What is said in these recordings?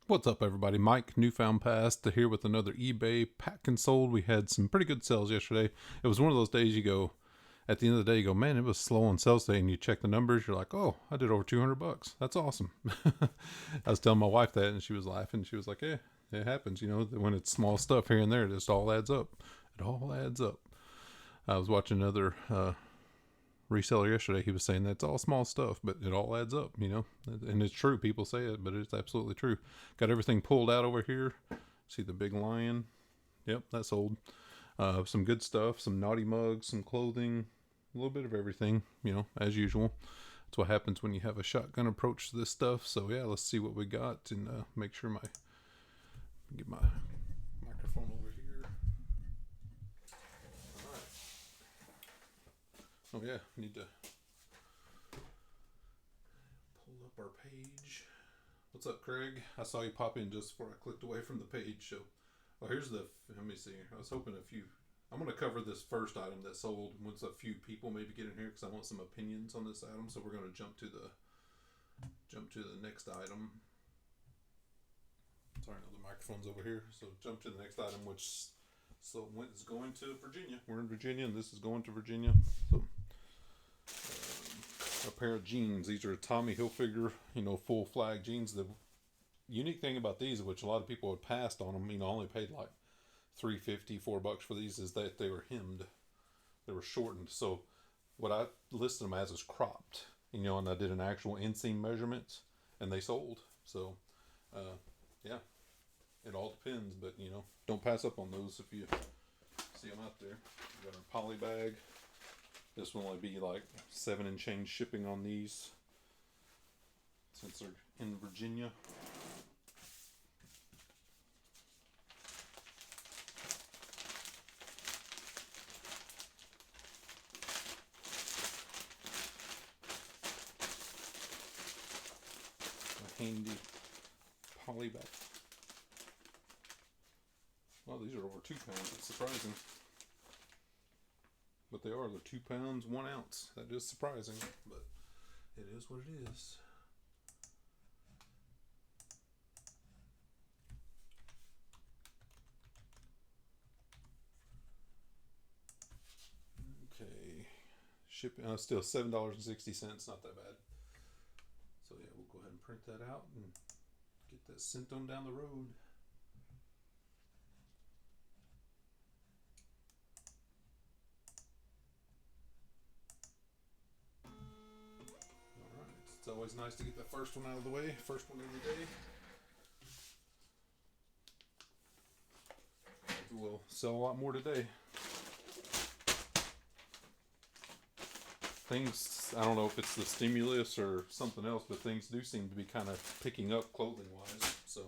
What's up, everybody? Mike, Newfound Past, here with another eBay pack and sold. We had some pretty good sales yesterday. It was one of those days you go, at the end of the day, you go, man, it was slow on sales day, and you check the numbers, you're like, oh, I did over 200 bucks. That's awesome. I was telling my wife that, and she was laughing. She was like, yeah, it happens. You know, when it's small stuff here and there, it just all adds up. It all adds up. I was watching another reseller yesterday. He was saying that's all small stuff, but it all adds up, you know. And it's true. People say it, but it's absolutely true. Got everything pulled out over here. See the big lion? Yep, that's sold. Some good stuff, some naughty mugs, some clothing, a little bit of everything, you know, as usual. That's what happens when you have a shotgun approach to this stuff. So yeah, let's see what we got and make sure get my microphone over here. All right. Oh yeah, need to pull up our page. What's up, Craig? I saw you pop in just before I clicked away from the page. So, oh, here's let me see. I was hoping I'm going to cover this first item that sold once a few people maybe get in here because I want some opinions on this item. So we're going to jump to the next item. Sorry, no, the microphone's over here. So jump to the next item, which is going to Virginia. We're in Virginia, and this is going to Virginia. So a pair of jeans. These are Tommy Hilfiger, full flag jeans. The unique thing about these, which a lot of people had passed on them, only paid like $3.50, $4 for these, is that they were hemmed. They were shortened. So what I listed them as is cropped, and I did an actual inseam measurement, and they sold. So, yeah, it all depends, but don't pass up on those if you see them out there. We got our poly bag. This will only be like $7 and change shipping on these since they're in Virginia. A handy poly bag. Well, these are over 2 pounds. It's surprising. But they are. They're 2 pounds, 1 ounce. That is surprising, but it is what it is. Okay. Shipping, still $7.60. Not that bad. So yeah, we'll go ahead and print that out and get that sent on down the road. It's always nice to get the first one out of the way. First one of the day. We'll sell a lot more today. Things, I don't know if it's the stimulus or something else, but things do seem to be kind of picking up clothing wise. So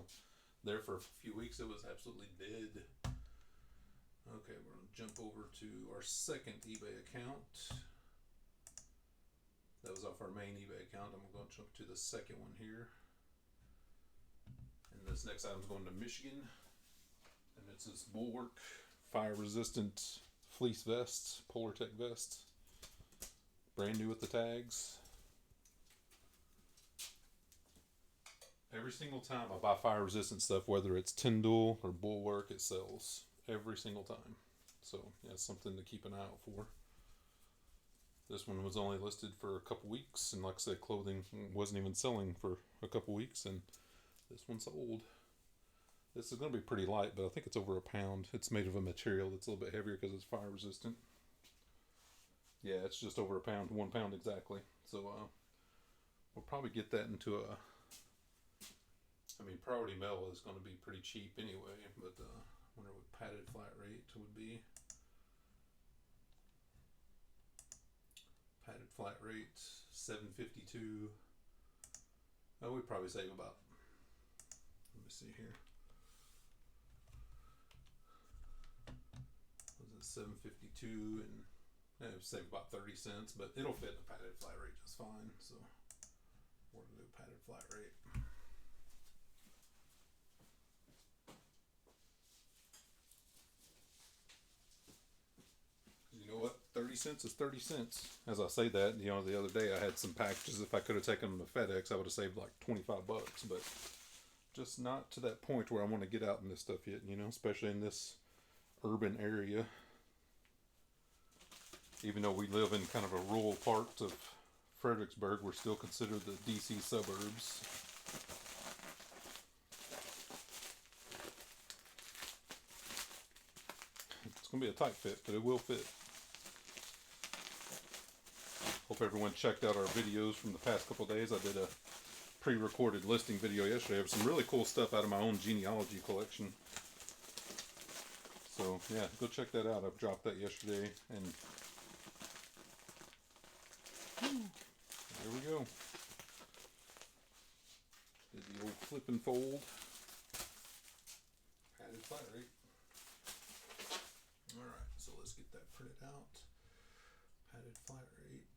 there for a few weeks it was absolutely dead. Okay, we're going to jump over to our second eBay account. That was off our main eBay account. I'm going to jump to the second one here. And this next item is going to Michigan. And it's this Bulwark fire resistant fleece vest, Polar Tech vest. Brand new with the tags. Every single time I buy fire resistant stuff, whether it's Tyndall or Bulwark, it sells every single time. So yeah, it's something to keep an eye out for. This one was only listed for a couple weeks, and like I said, clothing wasn't even selling for a couple weeks, and this one sold. This is going to be pretty light, but I think it's over a pound. It's made of a material that's a little bit heavier because it's fire resistant. Yeah, it's just over a pound, 1 pound exactly. So we'll probably get that into Priority Mail is going to be pretty cheap anyway, but I wonder what padded flat rate would be. Padded flat rate $7.52. Oh, we'd probably save about. Let me see here. Was it $7.52 and it would save about 30 cents, but it'll fit the padded flat rate just fine. So we're gonna do padded flat rate. You know what? 30 cents is 30 cents. As I say that, the other day I had some packages. If I could have taken them to FedEx, I would have saved like $25. But just not to that point where I want to get out in this stuff yet, you know, especially in this urban area. Even though we live in kind of a rural part of Fredericksburg, we're still considered the DC suburbs. It's going to be a tight fit, but it will fit. Hope everyone checked out our videos from the past couple of days. I did a pre-recorded listing video yesterday of some really cool stuff out of my own genealogy collection. So yeah, go check that out. I've dropped that yesterday, and there we go. Did the old flip and fold. Padded flat rate. Alright, so let's get that printed out. Padded flat rate.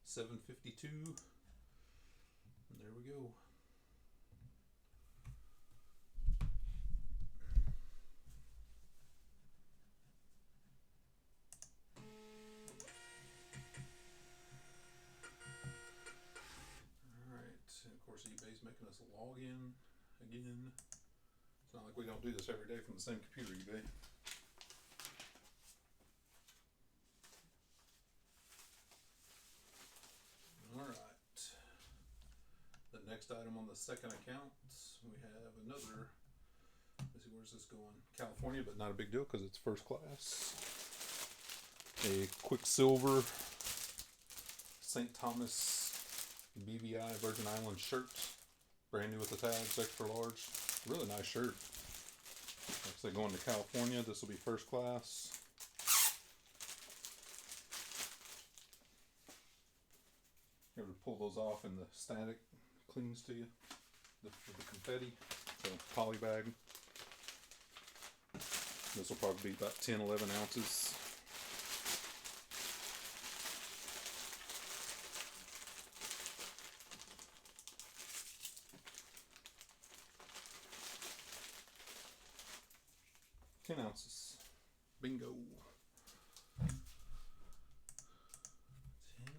752. And there we go. eBay's making us log in again. It's not like we don't do this every day from the same computer, eBay. Alright. The next item on the second account, we have another, let's see, where's this going? California, but not a big deal because it's first class. A Quicksilver St. Thomas BVI Virgin Islands shirt, brand new with the tags, extra large. Really nice shirt. Looks like going to California. This will be first class. You ever pull those off and the static clings to you? The confetti. So poly bag. This will probably be about 10, 11 ounces. Ounces. Bingo. 10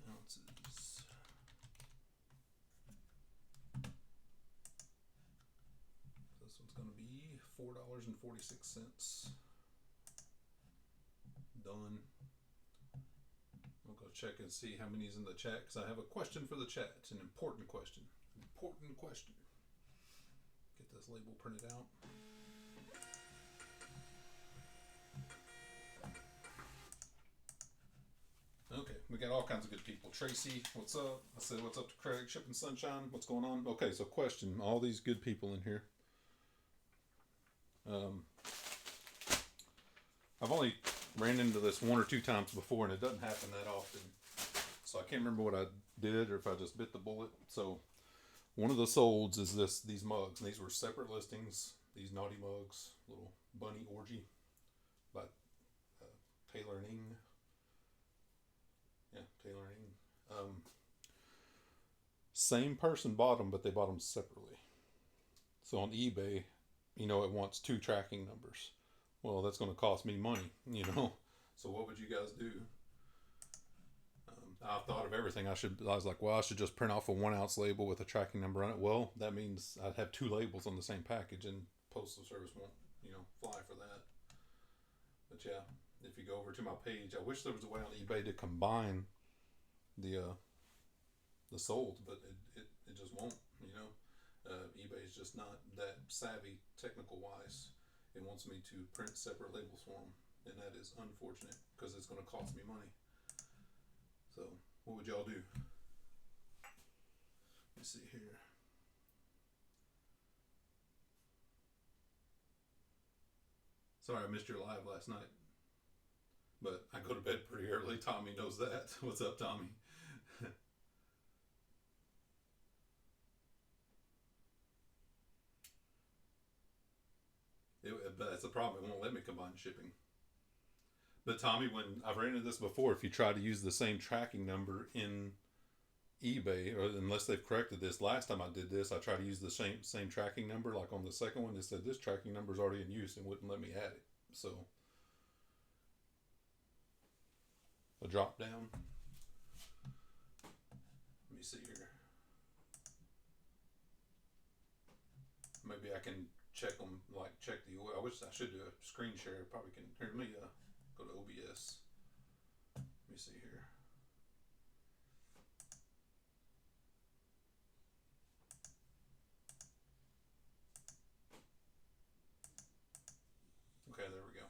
ounces. This one's going to be $4.46. Done. We'll go check and see how many's in the chat, because I have a question for the chat. It's an important question. Important question. Get this label printed out. Okay, we got all kinds of good people. Tracy, what's up? I said, what's up to Craig? Shipping Sunshine, what's going on? Okay, so question. All these good people in here. I've only ran into this one or two times before, and it doesn't happen that often. So I can't remember what I did or if I just bit the bullet. So one of the solds is these mugs. And these were separate listings. These naughty mugs, little bunny orgy by Taylor and Ing. Yeah, Taylor and Ing. Same person bought them, but they bought them separately. So on eBay, you know, it wants 2 tracking numbers. Well, that's going to cost me money, you know. So what would you guys do? I thought of everything. I was like, well, I should just print off a 1 ounce label with a tracking number on it. Well, that means I'd have 2 labels on the same package, and Postal Service won't, you know, fly for that. But yeah, if you go over to my page, I wish there was a way on eBay to combine the solds, but it just won't, you know. eBay is just not that savvy technical wise. It wants me to print separate labels for them, and that is unfortunate because it's going to cost me money. So what would y'all do? Let me see here. Sorry I missed your live last night, but I go to bed pretty early. Tommy knows that. What's up, Tommy? But that's the problem. It won't let me combine shipping. But Tommy, when I've ran into this before, if you try to use the same tracking number in eBay, or unless they've corrected this, last time I did this, I tried to use the same tracking number. Like on the second one, it said this tracking number is already in use and wouldn't let me add it. So a drop down. Let me see here. maybe I can check them, like check the oil. I wish I should do a screen share. Probably can. Here, let me go to OBS. Let me see here. Okay, there we go.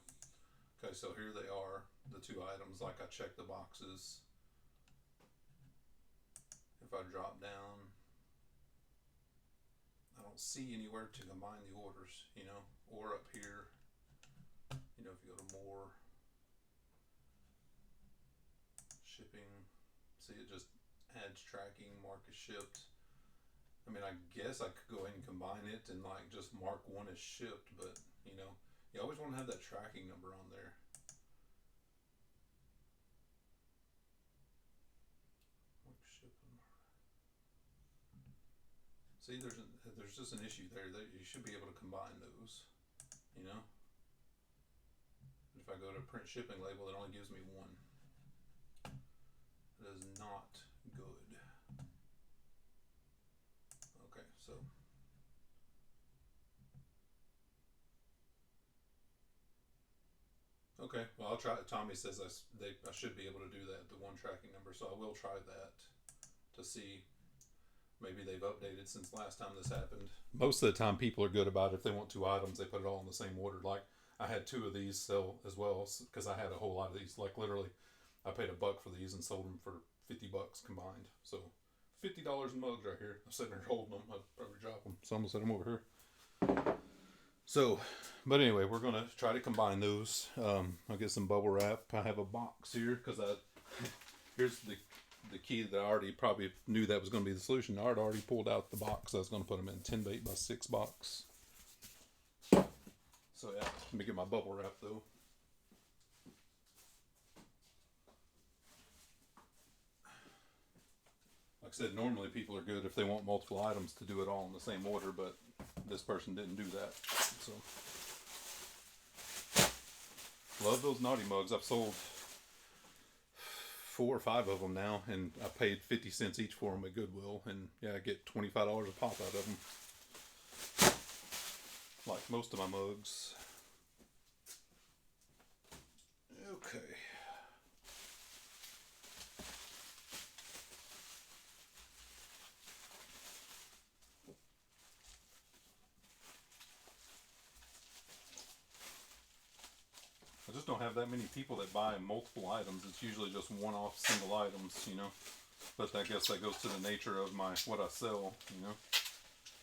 Okay, so here they are, the two items. Like I checked the boxes. If I drop down, I don't see anywhere to combine the orders, you know, or up here, you know, if you go to more, shipping, see it just adds tracking, mark as shipped. I mean, I guess I could go ahead and combine it and like just mark one as shipped, but you know, you always want to have that tracking number on there. Mark shipping. See, there's just an issue there that you should be able to combine those, you know. If I go to print shipping label, it only gives me one. That is not good. Okay, so okay, well I'll try. Tommy says I should be able to do that, the one tracking number, so I will try that to see. Maybe they've updated since last time this happened. Most of the time, people are good about it. If they want two items, they put it all in the same order. Like I had two of these sell as well because I had a whole lot of these. Like literally, I paid $1 for these and sold them for $50 combined. So $50 in mugs right here. I'm sitting there holding them. I'd probably drop them. So I'm gonna set them over here. So, but anyway, we're gonna try to combine those. I'll get some bubble wrap. I have a box here because here's the key that I already probably knew that was going to be the solution. I had already pulled out the box. I was going to put them in 10 by 6 box. So yeah, let me get my bubble wrap though. Like I said, normally people are good if they want multiple items to do it all in the same order, but this person didn't do that. So love those naughty mugs. I've sold 4 or 5 of them now, and I paid 50 cents each for them at Goodwill, and yeah, I get $25 a pop out of them. Like most of my mugs. Okay. I just don't have that many people that buy multiple items. It's usually just one-off single items, you know. But I guess that goes to the nature of what I sell, you know.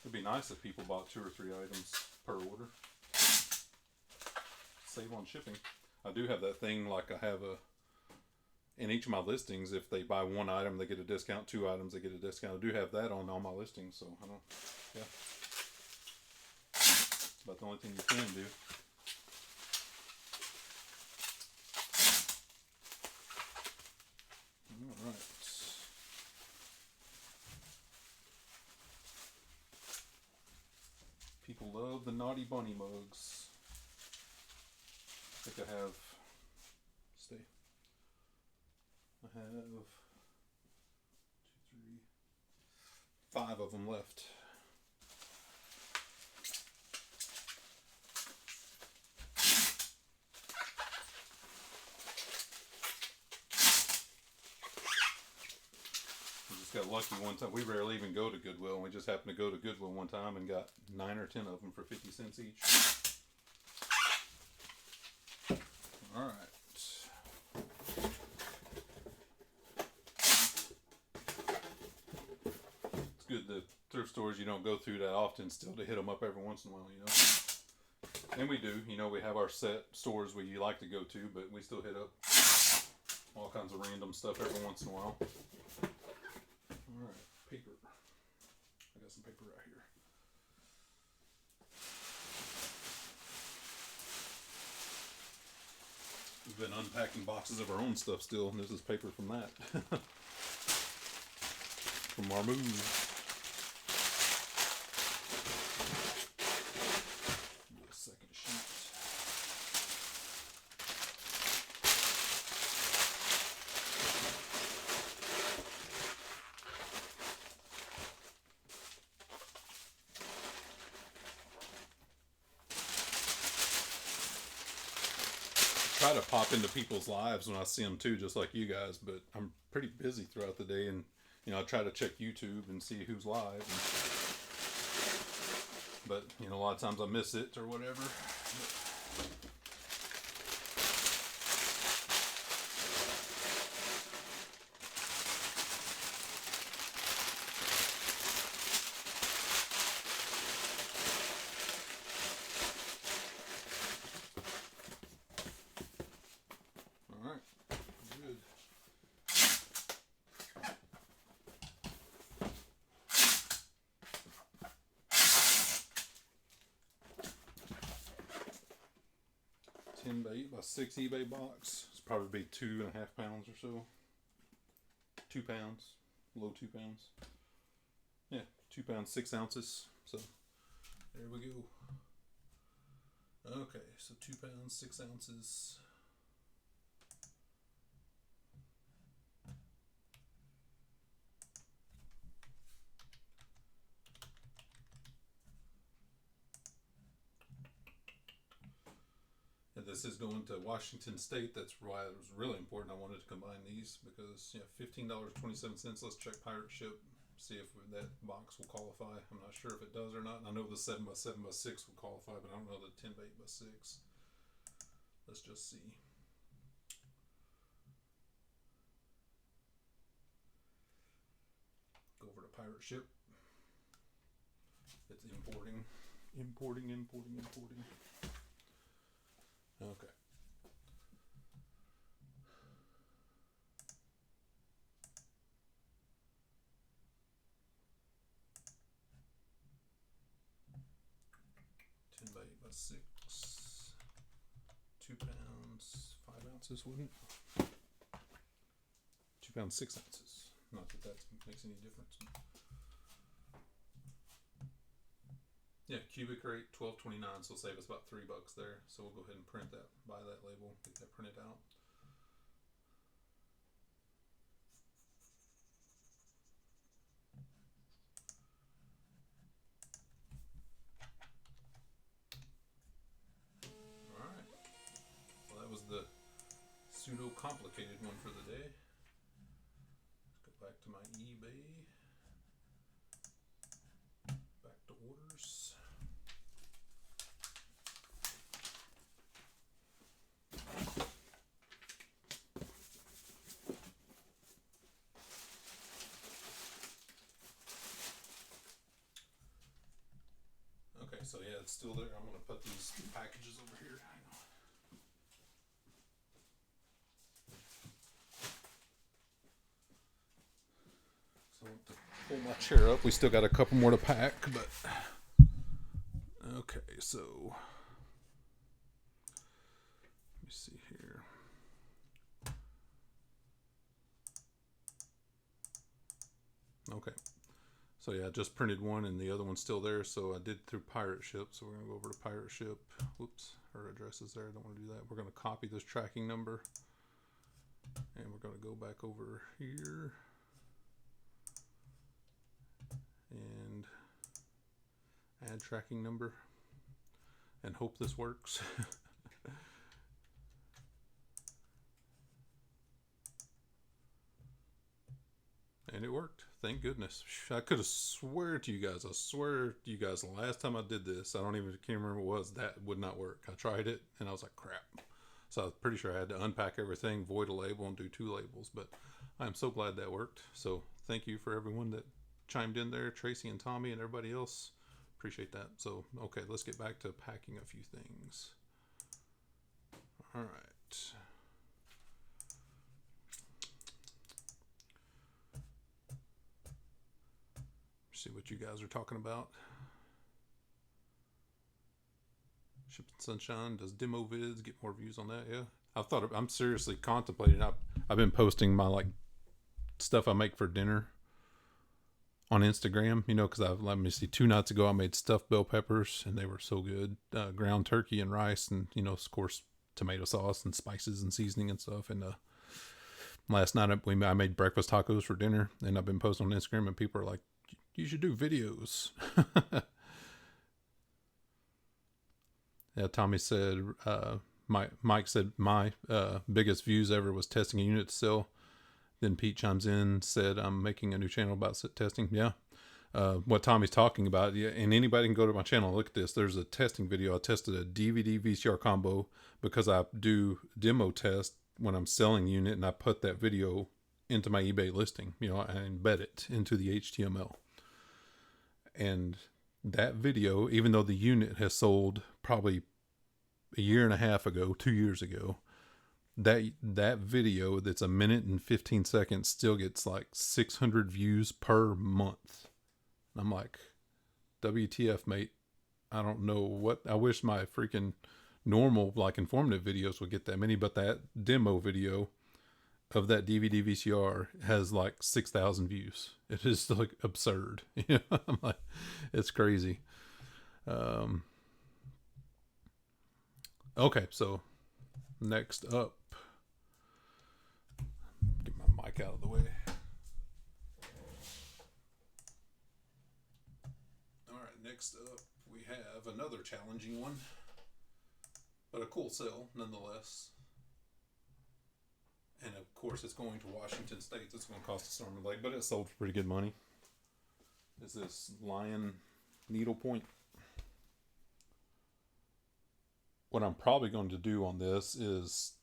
It'd be nice if people bought 2 or 3 items per order. Save on shipping. I do have that thing, like I have in each of my listings, if they buy 1 item, they get a discount. 2 items, they get a discount. I do have that on all my listings, so I don't, yeah. It's about the only thing you can do. All right. People love the Naughty Bunny mugs. I think I have, I have 2, 3, 5 of them left. Got lucky one time. We rarely even go to Goodwill, and we just happened to go to Goodwill one time and got 9 or 10 of them for 50 cents each. All right. It's good the thrift stores you don't go through that often still to hit them up every once in a while, you know. And we do, you know, we have our set stores we like to go to, but we still hit up all kinds of random stuff every once in a while. Alright, paper. I got some paper right here. We've been unpacking boxes of our own stuff still, and this is paper from that. From our move. A second sheet. try to pop into people's lives when I see them too, just like you guys, but I'm pretty busy throughout the day, and I try to check YouTube and see who's live. But a lot of times I miss it or whatever. All right, good. By 8x6 eBay box. It's probably be 2.5 pounds or so. 2 pounds, low 2 pounds. Yeah, 2 pounds 6 ounces. So there we go. Okay, so 2 pounds 6 ounces. This is going to Washington State. That's why it was really important. I wanted to combine these because $15.27. Let's check pirate ship, see if that box will qualify. I'm not sure if it does or not. I know the 7x7x6 will qualify, but I don't know the 10x8x6. Let's just see. Go over to pirate ship. It's importing. Okay. $10 by 8x6. 2 pounds 5 ounces, wouldn't it? 2 pounds 6 ounces. Not that makes any difference. Yeah, cubic rate $12.29, so it'll save us about $3 there. So we'll go ahead and print that, buy that label, get that printed out. All right. Well, that was the pseudo complicated one for the day. Let's go back to my eBay. Back to orders. Okay, so yeah, it's still there. I'm going to put these packages over here. Hang on. So to pull my chair up, we still got a couple more to pack, but okay, so let me see here. Okay. So yeah, I just printed one and the other one's still there. So I did through pirate ship. So we're going to go over to pirate ship. Whoops, her address is there. I don't want to do that. We're going to copy this tracking number. And we're going to go back over here. And add tracking number. And hope this works. And it worked. Thank goodness. I could have swear to you guys. I swear to you guys, the last time I did this, I can't remember what it was, that would not work. I tried it and I was like, crap. So I was pretty sure I had to unpack everything, void a label, and do 2 labels. But I'm so glad that worked. So thank you for everyone that chimed in there, Tracy and Tommy and everybody else. Appreciate that. So, okay, let's get back to packing a few things. All right. See what you guys are talking about. Shipped Sunshine does demo vids. Get more views on that. Yeah, I'm seriously contemplating. I've been posting my stuff I make for dinner on Instagram. Because let me see. 2 nights ago I made stuffed bell peppers and they were so good. Ground turkey and rice, and of course tomato sauce and spices and seasoning and stuff. And last night I made breakfast tacos for dinner, and I've been posting on Instagram, and people are like, you should do videos. Yeah, Tommy said Mike said my biggest views ever was testing a unit to sell. Then Pete chimes in, said I'm making a new channel about testing. Yeah. What Tommy's talking about, yeah, and anybody can go to my channel and look at this. There's a testing video. I tested a DVD VCR combo because I do demo test when I'm selling the unit, and I put that video into my eBay listing. You know, I embed it into the HTML. And that video, even though the unit has sold probably a year and a half ago, 2 years ago, that video that's a minute and 15 seconds still gets like 600 views per month. I'm like, WTF, mate. I don't know what. I wish my freaking normal, like, informative videos would get that many, but that demo video of that DVD VCR has like 6,000 views. It is like absurd. You know, I'm like, it's crazy. Okay, so next up, get my mic out of the way. Next up, we have another challenging one, but a cool sale nonetheless. And of course, it's going to Washington State. It's going to cost a storm and leg, but it sold for pretty good money. Is this Lion needlepoint? What I'm probably going to do on this is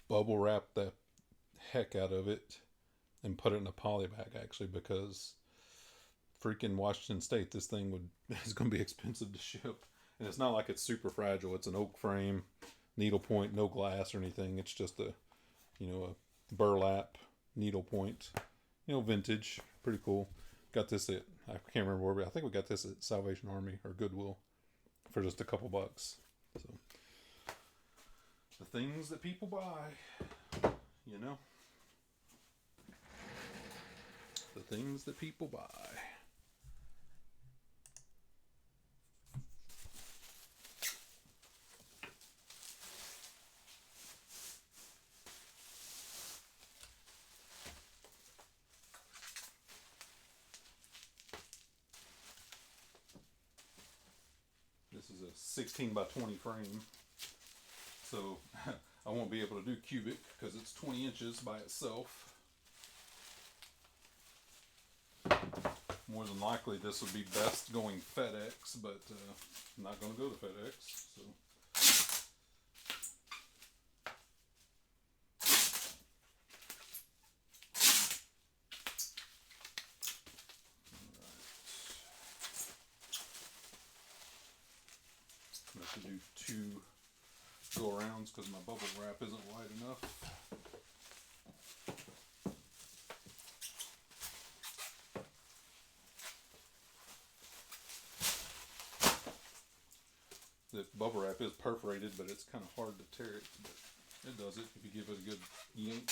bubble wrap the heck out of it and put it in a poly bag, actually, because freaking Washington State, this thing is going to be expensive to ship. And it's not like it's super fragile. It's an oak frame, needlepoint, no glass or anything. It's just a burlap needlepoint, vintage, pretty cool. Got this at, I can't remember where, but I think we got this at Salvation Army or Goodwill for just a couple bucks. So the things that people buy, the things that people buy. This is a 16 by 20 frame, so I won't be able to do cubic because it's 20 inches by itself. More than likely this would be best going FedEx, but I'm not going to go to FedEx. So. I have to do 2 go-arounds because my bubble wrap isn't wide enough. The bubble wrap is perforated, but it's kind of hard to tear it. But it does it if you give it a good yank.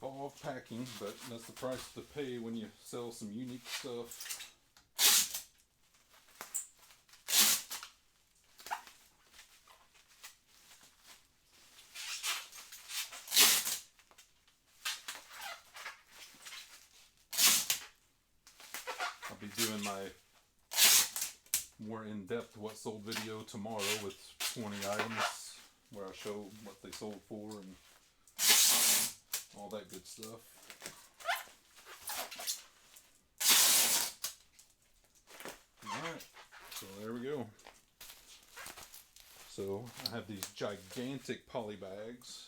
Involved packing, but that's the price to pay when you sell some unique stuff. I'll be doing my more in-depth what sold video tomorrow with 20 items where I show what they sold for and all that good stuff. Alright, so there we go. So I have these gigantic poly bags.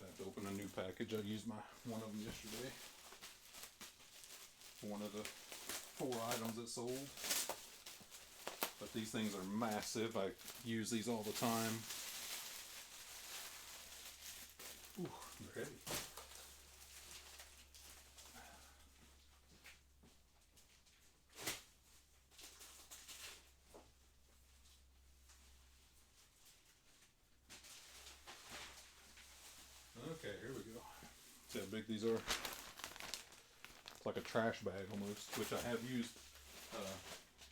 I have to open a new package. I used one of them yesterday. One of the 4 items that sold. But these things are massive. I use these all the time. Ooh, they're heavy. Okay, here we go. See how big these are? It's like a trash bag almost, which I have used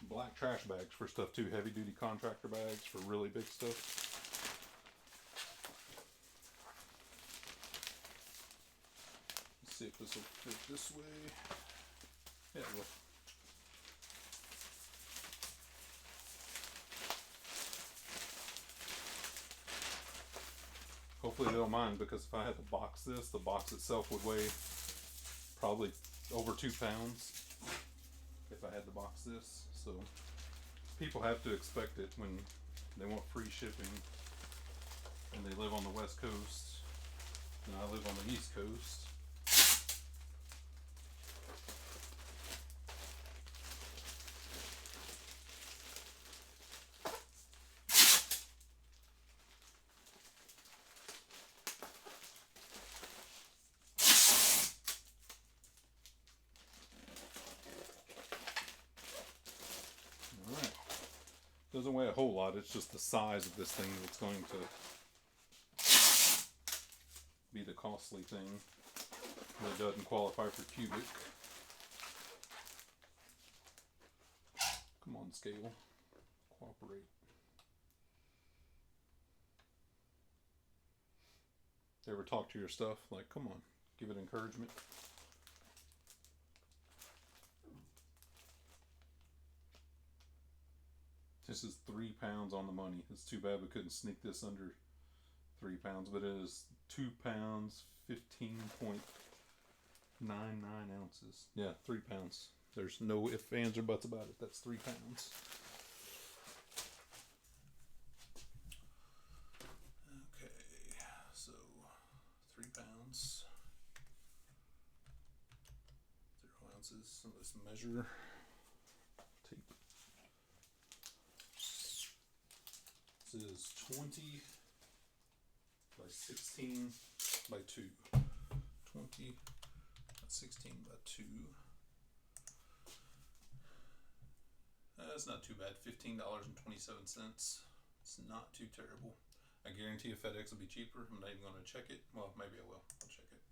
black trash bags for stuff too, heavy duty contractor bags for really big stuff. Let's see if this will fit this way. Yeah, it will. Hopefully they don't mind, because if I had to box this, the box itself would weigh probably over 2 pounds if I had to box this. So people have to expect it when they want free shipping and they live on the West Coast and I live on the East Coast. Doesn't weigh a whole lot, it's just the size of this thing that's going to be the costly thing that doesn't qualify for cubic. Come on, scale. Cooperate. You ever talk to your stuff? Like, come on, give it encouragement. This is 3 pounds on the money. It's too bad we couldn't sneak this under 3 pounds, but it is 2 pounds, 15.99 ounces. Yeah, 3 pounds. There's no ifs, ands, or buts about it. That's 3 pounds. Okay, so 3 pounds, 0 ounces. So let's measure. Tape. This is 20 by 16 by 2. 20 by 16 by 2. That's not too bad. $15.27. It's not too terrible. I guarantee if FedEx will be cheaper. I'm not even going to check it. Well, maybe I will. I'll check it.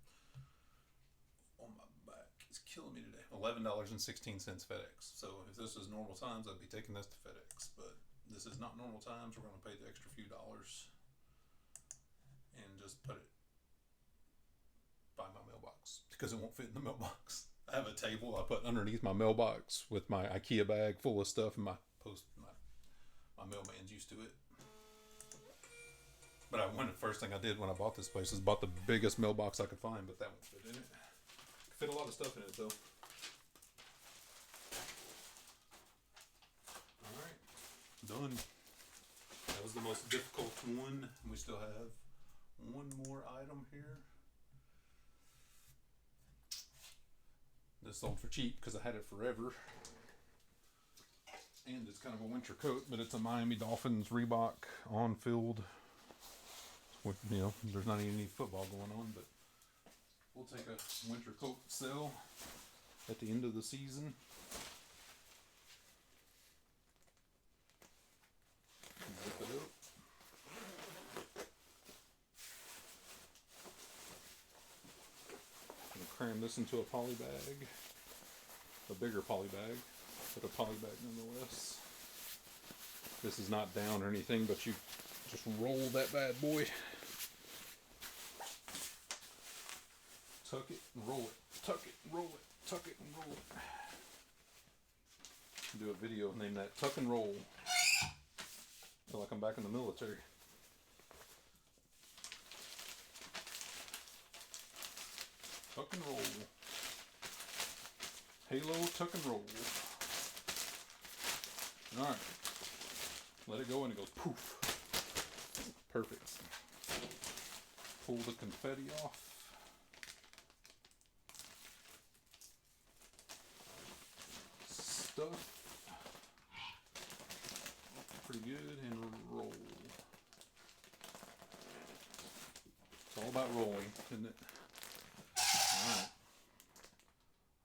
Oh, my back is killing me today. $11.16 FedEx. So if this was normal times, I'd be taking this to FedEx. But this is not normal times. We're going to pay the extra few dollars and just put it by my mailbox because it won't fit in the mailbox. I have a table I put underneath my mailbox with my IKEA bag full of stuff, and my mailman's used to it. But first thing I did when I bought this place is bought the biggest mailbox I could find, but that won't fit in it. Could fit a lot of stuff in it though. Alright, done. That was the most difficult one. We still have one more item here. This sold for cheap because I had it forever. And it's kind of a winter coat, but it's a Miami Dolphins Reebok on-field. With, you know, there's not any football going on, but we'll take a winter coat sale at the end of the season. Zip it up. I'm gonna cram this into a poly bag, a bigger poly bag, but a poly bag nonetheless. This is not down or anything, but you just roll that bad boy. Tuck it and roll it. Tuck it, roll it. Tuck it and roll it. Do a video, name that Tuck and Roll. Feel like I'm back in the military. Tuck and roll. Halo, tuck and roll. Alright. Let it go and it goes poof. Perfect. Pull the confetti off. stuff. Pretty good, and roll. It's all about rolling, isn't it? Alright.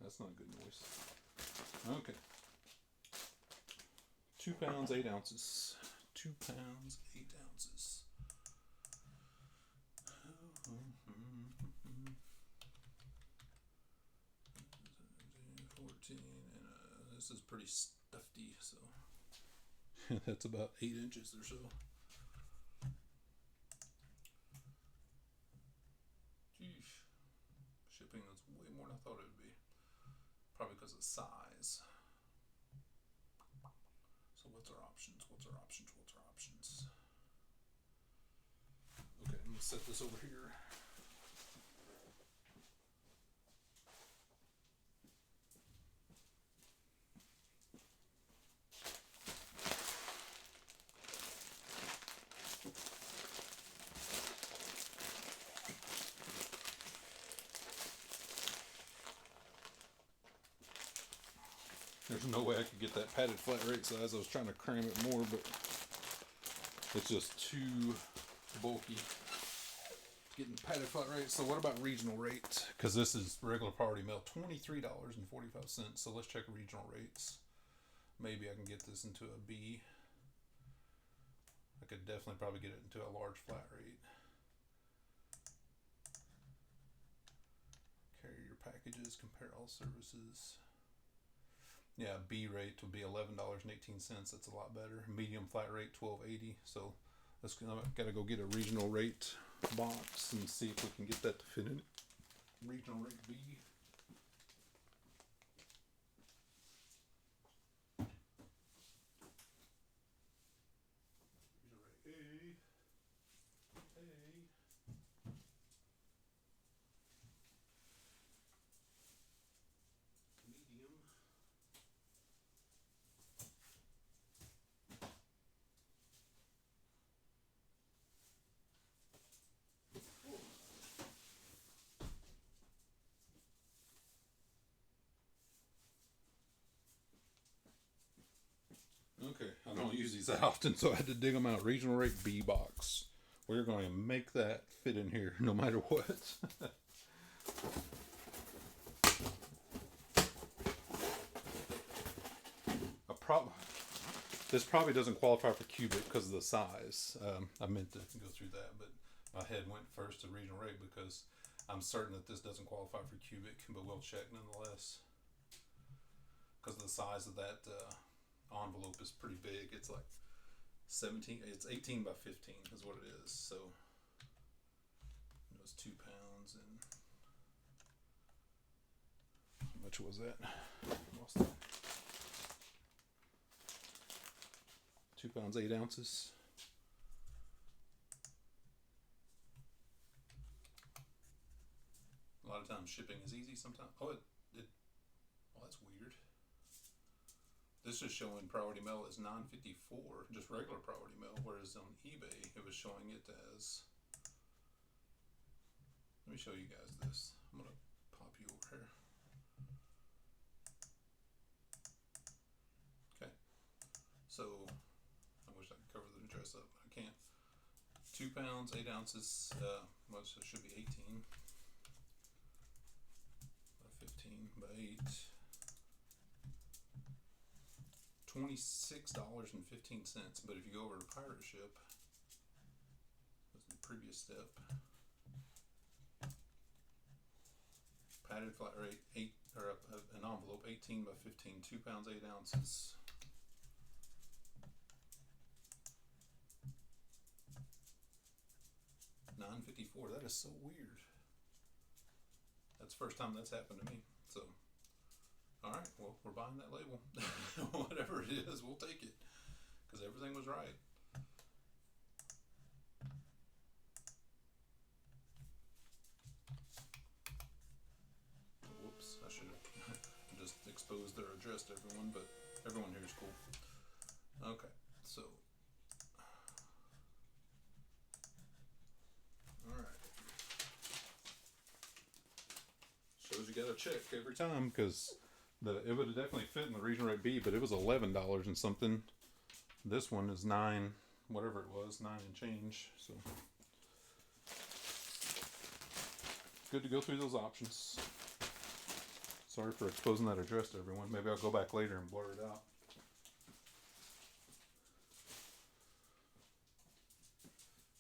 That's not a good noise. Okay. 2 pounds, 8 ounces. 2 pounds, 8 ounces. 14, and this is pretty stuffy, so that's about 8 inches or so. Geesh. Shipping is way more than I thought it would be. Probably because of size. So what's our options? What's our options? What's our options? Okay, I'm gonna set this over here. There's no way I could get that padded flat rate size. I was trying to cram it more, but it's just too bulky. Getting padded flat rate. So what about regional rates? Because this is regular priority mail, $23.45. So let's check regional rates. Maybe I can get this into a B. I could definitely probably get it into a large flat rate. Carrier packages, compare all services. Yeah, B rate would be $11.18. That's a lot better. Medium flat rate $12.80. So let's gotta go get a regional rate box and see if we can get that to fit in it. Regional rate B. Regional rate A. Medium. Okay, I don't use these that often, so I had to dig them out. Regional rate B box. We're going to make that fit in here no matter what. This probably doesn't qualify for cubic because of the size. I meant to go through that, but my head went first to regional rate because I'm certain that this doesn't qualify for cubic, but we'll check nonetheless. Because the size of that envelope is pretty big. It's like 17, it's 18 by 15 is what it is. So it was 2 pounds and how much was that? Lost that. 2 pounds, 8 ounces. A lot of times shipping is easy sometimes. Oh, that's weird. This is showing priority mail as $9.54, just regular priority mail, whereas on eBay it was showing it as. Let me show you guys this. I'm gonna pop you over here. Okay. So I wish I could cover the address up, but I can't. 2 pounds, 8 ounces. Well, so it should be 18 by 15 by 8. $26.15. But if you go over to pirate ship, that's the previous step. Padded flat rate 8 or an envelope 18 by 15, 2 pounds, 8 ounces. $9.54. That is so weird. That's the first time that's happened to me. So. All right, well, we're buying that label. Whatever it is, we'll take it because everything was right. Whoops, I should have just exposed their address to everyone, but everyone here is cool. Okay, so. All right. Shows you gotta check every time because It would have definitely fit in the region rate B, but it was $11 and something. This one is 9, whatever it was, 9 and change. So good to go through those options. Sorry for exposing that address to everyone. Maybe I'll go back later and blur it out.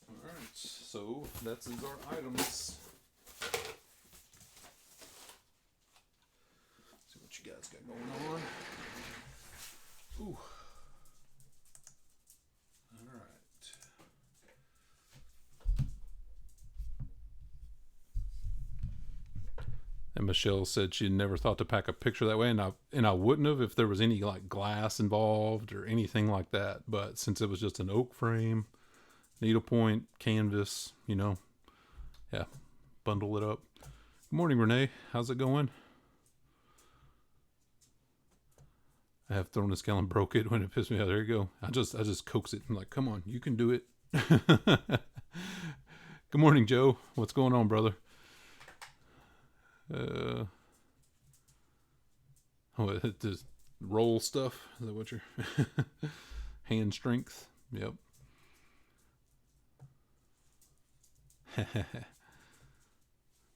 Alright, so that's our items. See what you guys got going on. Ooh. Alright. And Michelle said she never thought to pack a picture that way, and I wouldn't have if there was any like glass involved or anything like that. But since it was just an oak frame, needlepoint, canvas, yeah, bundle it up. Good morning, Renee. How's it going? I have thrown this gallon, broke it when it pissed me off. There you go. I just coax it. I'm like, come on, you can do it. Good morning, Joe. What's going on, brother? Just roll stuff. Is that what you're hand strength? Yep.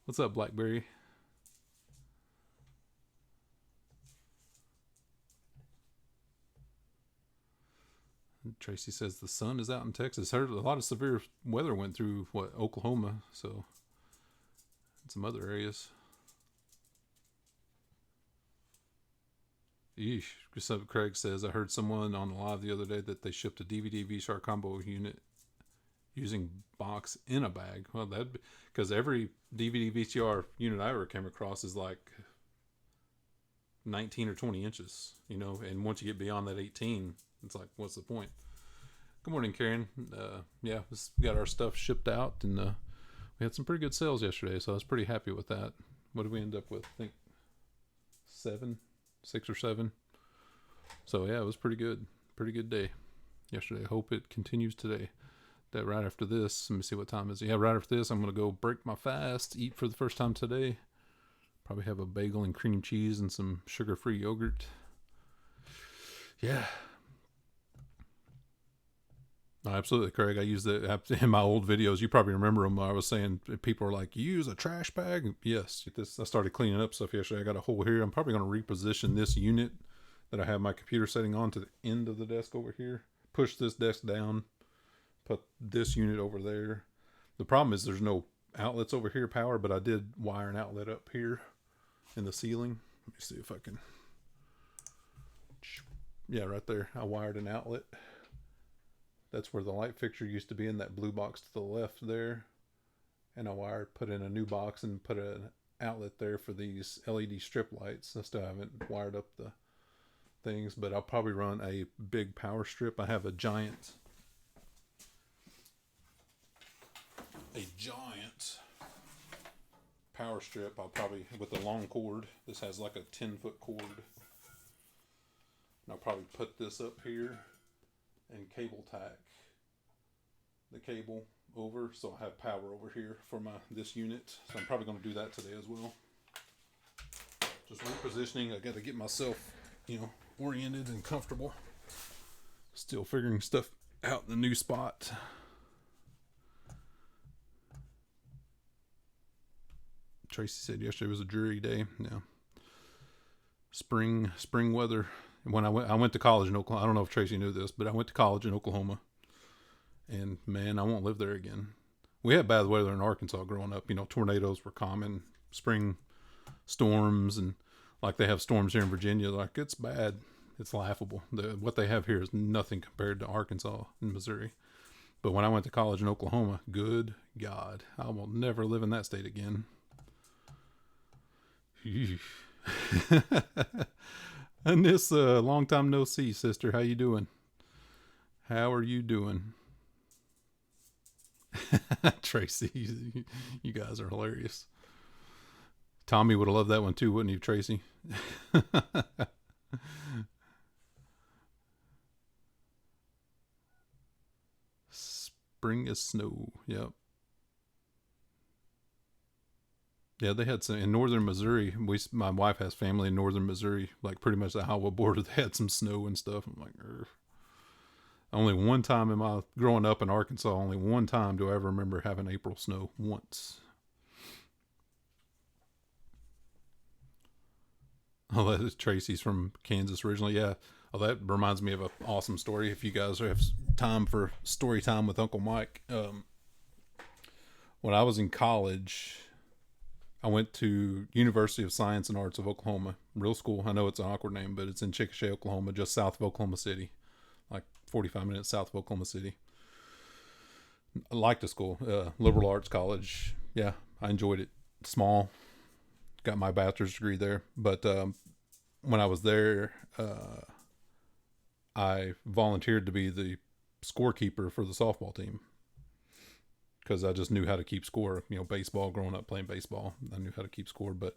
What's up, Blackberry? Tracy says the sun is out in Texas. Heard a lot of severe weather went through Oklahoma, so and some other areas. Eesh. Craig says, I heard someone on the live the other day that they shipped a DVD VCR combo unit using box in a bag. Well, because every DVD VCR unit I ever came across is like 19 or 20 inches, and once you get beyond that 18, it's like, what's the point? Good morning, Karen. Yeah, we got our stuff shipped out, and we had some pretty good sales yesterday, so I was pretty happy with that. What did we end up with? I think 6 or 7. So yeah, it was pretty good day yesterday. Hope it continues today. That right after this, let me see what time is it. Yeah, right after this, I'm gonna go break my fast, eat for the first time today. Probably have a bagel and cream cheese and some sugar-free yogurt. Yeah. No, absolutely, Craig. I use that in my old videos. You probably remember them. I was saying people are like, "You use a trash bag?" Yes. I started cleaning up stuff yesterday. I got a hole here. I'm probably going to reposition this unit that I have my computer setting on to the end of the desk over here. Push this desk down. Put this unit over there. The problem is there's no outlets over here, power, but I did wire an outlet up here in the ceiling. Let me see if I can. Yeah, right there. I wired an outlet. That's where the light fixture used to be, in that blue box to the left there. And I put in a new box and put an outlet there for these LED strip lights. I still haven't wired up the things, but I'll probably run a big power strip. I have a giant power strip. I'll probably, with a long cord, this has like a 10-foot cord. And I'll probably put this up here and cable tack the cable over, so I have power over here for this unit. So I'm probably going to do that today as well. Just repositioning. I got to get myself, oriented and comfortable. Still figuring stuff out in the new spot. Tracy said yesterday was a dreary day. Yeah. Spring weather. When I went to college in Oklahoma. I don't know if Tracy knew this, but I went to college in Oklahoma. And man, I won't live there again. We had bad weather in Arkansas growing up. Tornadoes were common, spring storms, and like they have storms here in Virginia. Like, it's bad. It's laughable. What they have here is nothing compared to Arkansas and Missouri. But when I went to college in Oklahoma, good God, I will never live in that state again. And this long time no see, sister. How you doing? How are you doing? Tracy, you guys are hilarious. Tommy would have loved that one too, wouldn't you, Tracy? Spring is snow. Yep. Yeah, they had some in northern Missouri. My wife has family in northern Missouri, like pretty much the Iowa border. They had some snow and stuff. I'm like, "Ugh." Only one time in my growing up in Arkansas, only one time do I ever remember having April snow. Once. Oh, that is Tracy's from Kansas originally. Yeah. Oh, that reminds me of an awesome story. If you guys have time for story time with Uncle Mike, when I was in college, I went to University of Science and Arts of Oklahoma. Real school. I know it's an awkward name, but it's in Chickasha, Oklahoma, just south of Oklahoma City, like 45 minutes south of Oklahoma City. I liked the school, liberal arts college. Yeah, I enjoyed it. Small, got my bachelor's degree there. But when I was there, I volunteered to be the scorekeeper for the softball team because I just knew how to keep score. You know, baseball, growing up playing baseball, I knew how to keep score. But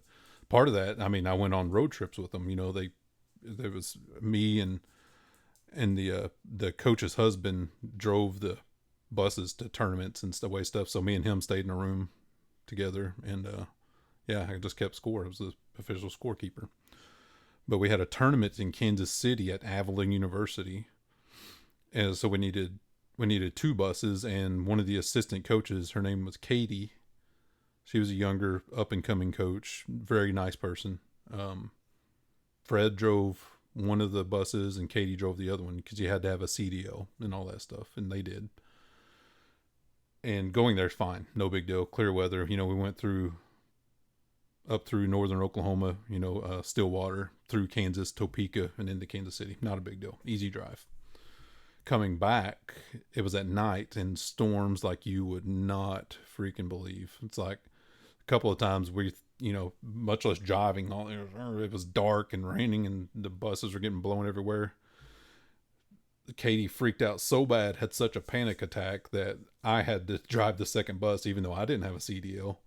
part of that, I mean, I went on road trips with them. You know, there was me and the coach's husband drove the buses to tournaments and away stuff. So me and him stayed in a room together, and yeah, I just kept score. I was the official scorekeeper. But we had a tournament in Kansas City at Abilene University, and so we needed two buses, and one of the assistant coaches, her name was Katie. She was a younger, up and coming coach, very nice person. Fred drove one of the buses, and Katie drove the other one because you had to have a CDL and all that stuff, and they did. And going there's fine, no big deal, clear weather. You know, we went up through northern Oklahoma, Stillwater, through Kansas, Topeka, and into Kansas City. Not a big deal, easy drive. Coming back, it was at night and storms like you would not freaking believe. It's like a couple of times much less driving, it was dark and raining and the buses were getting blown everywhere. Katie freaked out so bad, had such a panic attack that I had to drive the second bus, even though I didn't have a CDL.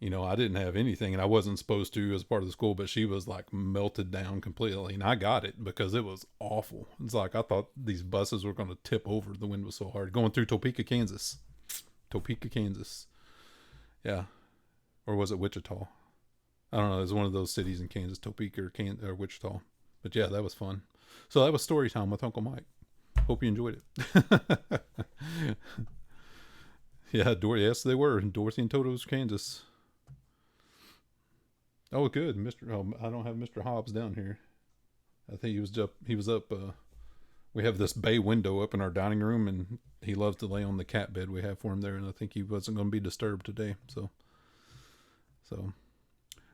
I didn't have anything, and I wasn't supposed to as part of the school, but she was like melted down completely, and I got it because it was awful. It's like I thought these buses were going to tip over. The wind was so hard. Going through Topeka, Kansas. Topeka, Kansas. Yeah. Or was it Wichita? I don't know. It was one of those cities in Kansas, Topeka or Wichita. But yeah, that was fun. So that was story time with Uncle Mike. Hope you enjoyed it. Yeah, yes, they were in Dorothy and Toto's, Kansas. Oh, good, Mr. Oh, I don't have Mr. Hobbs down here. I think he was up. He was up. We have this bay window up in our dining room, and he loves to lay on the cat bed we have for him there. And I think he wasn't going to be disturbed today. So,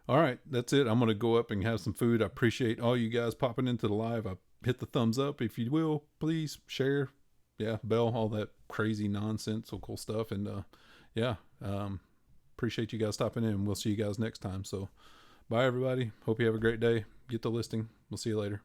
all right, that's it. I'm going to go up and have some food. I appreciate all you guys popping into the live. I hit the thumbs up if you will, please share. Yeah, bell, all that crazy nonsensical stuff, and yeah, appreciate you guys stopping in. We'll see you guys next time. So. Bye, everybody. Hope you have a great day. Get the listing. We'll see you later.